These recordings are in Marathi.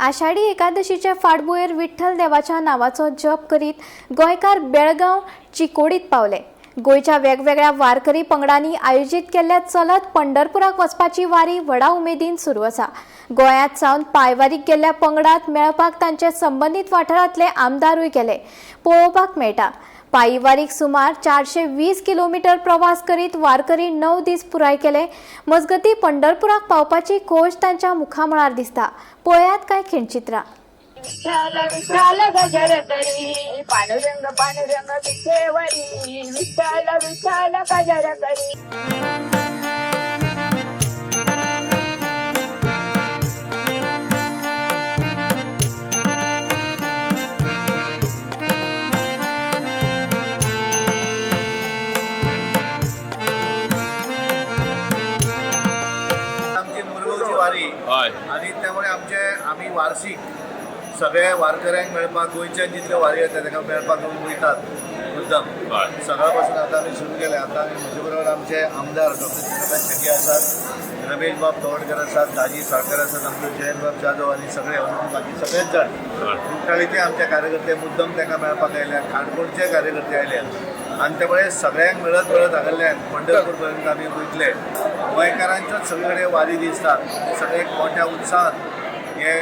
आषाढी एकादशीच्या फाटभुंयेर विठ्ठल देवाच्या नावाचो जप करीत गोंयकार बेळगांव चिकोडीत पावले। गोंयच्या वेगवेगळ्या वारकरी पंगडांनी आयोजित केल्ल्या चलत पंढरपुराक वचपाची वारी व्हडा उमेदीन सुरू आसा। गोंयांत सावन पायवारीक गेल्ल्या पंगडांत मेळपाक तांचे संबंधित वाठारांतले आमदारूय गेले पळोवपाक मेळटा। पायी वारीक सुमार 420 किलोमीटर प्रवास करीत वारकरी 9 दीस पुराय केले। मजगती पंढरपुराक पावपाची खोश तांच्या मुखामळार दिसता। पळयात कांय खिणचित्रां। विठ्ठल गजर करी पांडुरंग पांडुरंग विठेवरी विठ्ठल विठ्ठल गजर करी। आणि त्यामुळे आम्ही वार्षिक सगळे वारकऱ्यांक मेळपाक गोंयच्यान जितले वारी येता ताका मेळपाक वयतात मुद्दम सकाळपासून आता आम्ही सुरू केले। आता आम्ही म्हजे बरोबर आमचे आमदार डॉक्टर चंद्रकांत शेट्टी आसात, रमेश बाब तवडकर आसात, दाजी साळकर आसात, आमचे जयंत बाब जाधव आणि सगळे बाकी सगळेच जाण कुट्टाळीचे आमचे कार्यकर्ते मुद्दम ताका मेळपाक आयल्यात, काणकोणचे कार्यकर्ते आयल्यात आणि त्यामुळे सगळ्यांक मेळत आगल्यान पंढरपूर पर्यंत आम्ही वयतले। गोंयकारांच्योच सगळे कडेन वारी दिसतात, सगळे मोठ्या उत्साहात हे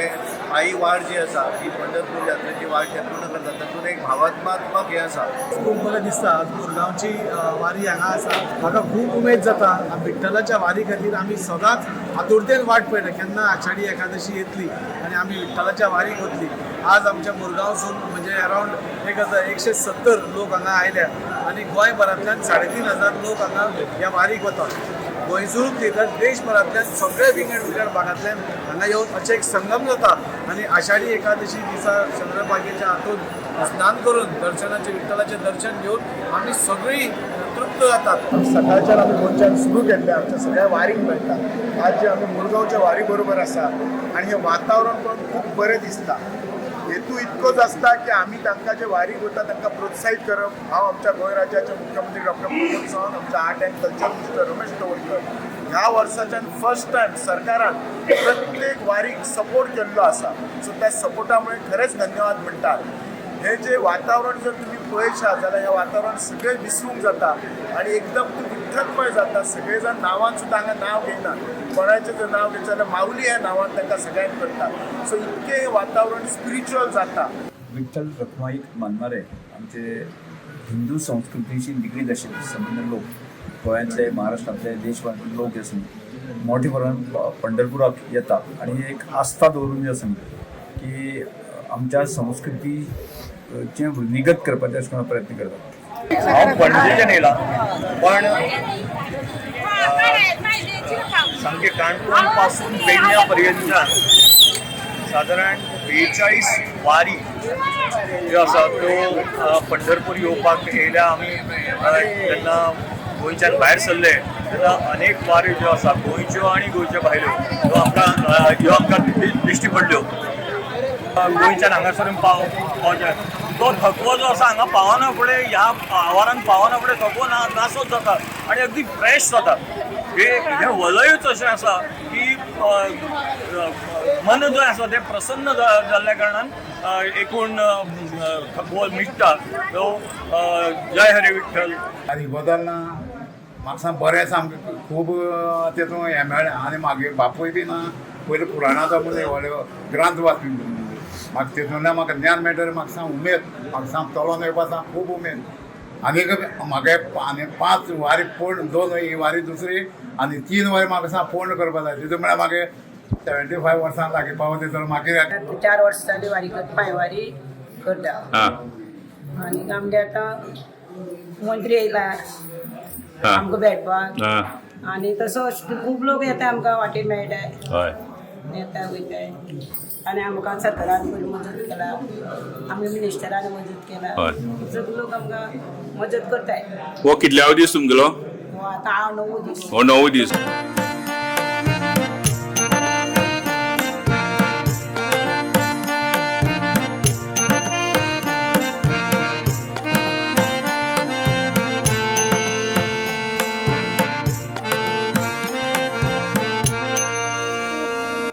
आई वाट जी आसा ही पंढरपूर यात्रेची वाट हे पूर्ण करतात। तातूंत एक भावात्मक हे आसा। खूब बरें दिसता आज मुरगांवची वारी हांगा आसा। म्हाका खूब उमेद जाता विठ्ठलाच्या वारी खातीर आमी सदांच आतुरतेन वाट पळयता केन्ना आषाढी एकादशी येतली आनी आमी विठ्ठलाच्या वारीक वतली। आज आमच्या मुरगांवसून म्हणजे अरावंड 170 लोक हांगा आयल्या आनी गोंयभरांतल्यान 3500 लोक हांगा ह्या वारीक वतात। गोंयचूच येतात देशभरांतल्यान सगळे विंगड भागांतल्यान हांगा येवन अशें एक संगम जाता आनी आषाढी एकादशी दिसा चंद्रभागेच्या हातून स्नान करून दर्शनाचे विठ्ठलाचे दर्शन घेवन आमी सगळीं तृप्त जातात। सकाळच्यान आमी गोंयच्यान सुरू केल्ले आमच्या सगळ्या वारीक मेळटा। आज जे आमी मुरगांवच्या वारी बरोबर आसा आनी हें वातावरण पण खूब बरें दिसता। हेतू इतकोच आसता की आमी तांकां जे वारीक वता तांकां प्रोत्साहीत करप। हांव आमच्या गोंय राज्याचे मुख्यमंत्री डॉक्टर प्रमोद सावंत, आमच्या art and culture minister Ramesh Tawadkar ह्या वर्साच्यान फर्स्ट टायम सरकारान प्रत्येक वारीक सपोर्ट केल्लो आसा। सो त्या सपोर्टामुळे खरेंच धन्यवाद म्हणटात। हे जे वातावरण जर तुम्ही पळयशात जाल्यार हे वातावरण सगळें विसरूंक जाता आणि एकदम विठ्ठलमय जाता। सगळे जण नांवान सुद्दां हांगा नांव घेयनात, कोणाचें जर नांव घेतलें जाल्यार माऊली ह्या नांवान तांकां सगळ्यांक करतात। सो इतकें वातावरण स्पिरिच्युअल जाता। विठ्ठल रखुमाईक मानणारे आमचे हिंदू संस्कृतीशी निगडीत आशिल्ले संबंध लोक गोंयांतले महाराष्ट्रांतले देशभरांतले लोक जे आसा मोठे प्रमाणात पंढरपुराक येतात आणि एक आस्था दवरून जे आसा की आमच्या संस्कृतीचे वृद्धिगत करपाचे अशें प्रयत्न करतात। हांव पणजेच्यान येयला पण सामके काणकोण पासून पेडण्यां पर्यंतच्यान सादारण 42 वारी ज्यो आसा त्यो पंढरपूर येवपाक येयल्या। आमी जेन्ना गोंयच्यान भायर सरले तेन्ना अनेक वारी ज्यो आसा गोंयच्यो आनी गोंयच्या भायल्यो ह्यो आमकां दिश्टी पडल्यो। गोंयच्यान हांगासर पावचे तो थकवो जो आसा हांगा पावना फुडें ह्या आवारान पावना फुडें थकवो नासोच जाता आनी अगदी फ्रेश जाता। हे वलयूच अशें आसा की मन जो आसा तें प्रसन्न जाल्ल्या कारणान एकूण थकवो मिटता। तो जय हरे विठ्ठल। आनी बदलना म्हाका साम बरें सामकें खूब तेतून हें मेळ्ळें आनी म्हागे बापूय बी ना पयलीं पुराणाचो म्हणजे व्हडलो ग्रंथ वाचून म्हाका तेतूंतल्यान म्हाका ज्ञान मेळटलें। म्हाका साम उमेद, म्हाका साम चलोन येवपा साम खूब उमेद। आनीक म्हागे आनी 5 वारी पूर्ण 2 ही वारी दुसरी आनी 3 वारी म्हाका साम पूर्ण करपा जाय। तितून म्हळ्यार म्हागे 75 वर्सां लागीं पावता तर म्हाका 4 वर्सां जालीं वारी पांयवारी करता आनी आमगे आतां मंत्री येयला आमकां भेटपाक आनी तसो खूब लोक येता आमकां वाटेर मेळटाय येता वयताय आनी आमकां सरकारान बरी मजत केला, आमी मिनिस्टरान मजत केला, सगळे लोक आमकां मजत करताय। हो कितल्यावो दीस तुमगेलो? आतां हांव 9 दीस। 9 दीस।